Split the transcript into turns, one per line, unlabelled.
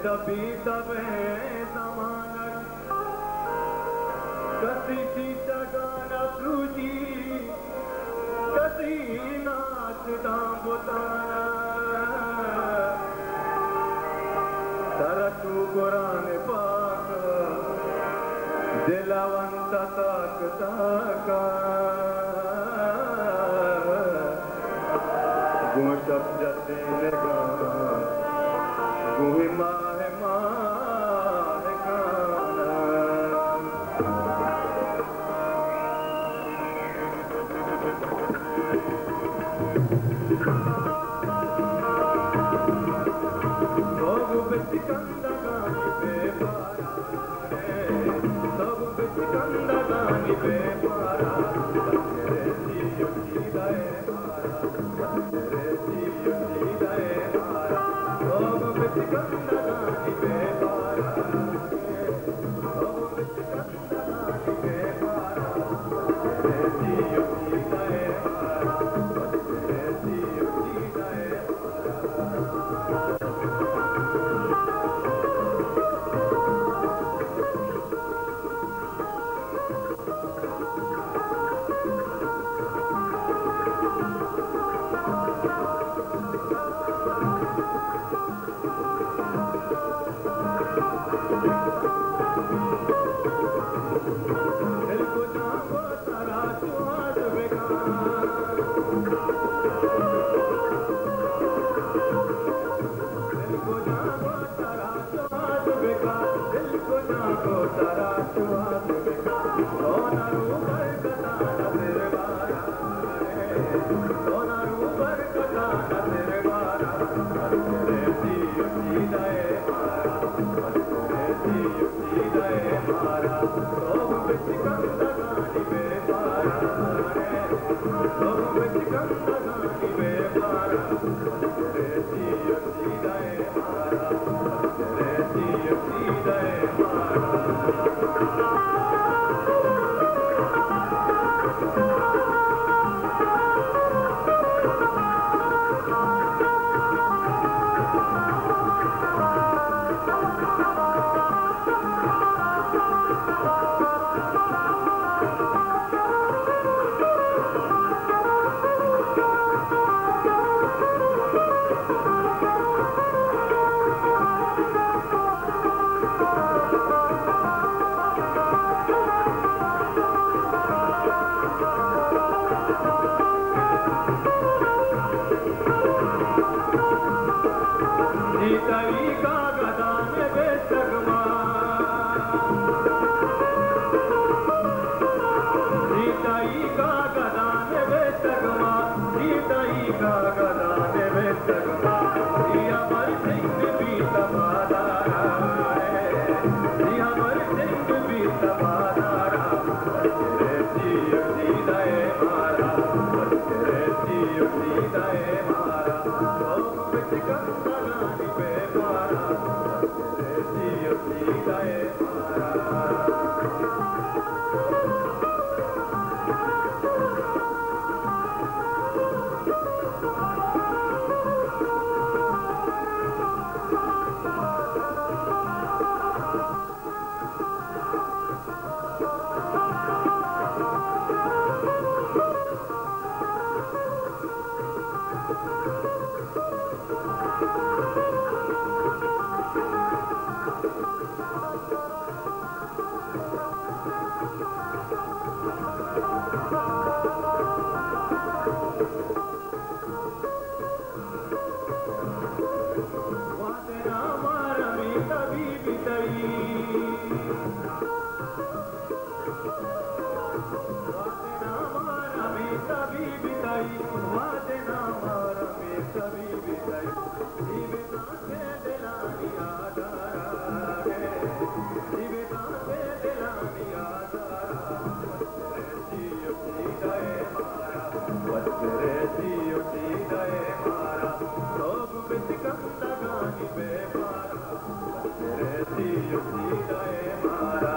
तभी तबे जमानत कसी शीशा गाना फ्रूजी कसी नाच दाम्बुताना तरतु कुरान पाक दिलवंत तक तका गुशब जते लगा गुहि माह माह गाना सब बिच कंदा गानी बेपारा सब बिच कंदा गानी बेपारा तेरे जियो जीदाए मारा तेरे जियो जीदाए मारा सब बिच कंदा गानी बेपारा सब बिच कंदा गानी बेपारा तेरे जियो जीदाए मारा तेरे जियो जीदाए दिल को जागो तारा सुहाग बेगान दिल को जागो तारा सुहाग बेगान दिल को जागो तारा सुहाग बेगान सोना रूबर कटाना तेरे बारा सोना रूबर कटाना तेरे बारा तेरे जियो जीदाए मारा तेरे जियो जीदाए मारा सब बिच कंदा गानी बेपारा सब बिच कंदा गानी बेपारा तेरे जियो जीदाए मारा तेरे जियो जीदाए मारा जीताई का गदान बेसगमा जीताई का गदान बेसगमा जीताई का गदान बेसगमा जिया मर सिंह भी तबादारा जिया मर सिंह भी तबादारा तेरे जियो जीदाए मारा तेरे जियो जीदाए मारा सब बिच कंदा गानी बेपारा तेरे जियो जीदाए मारा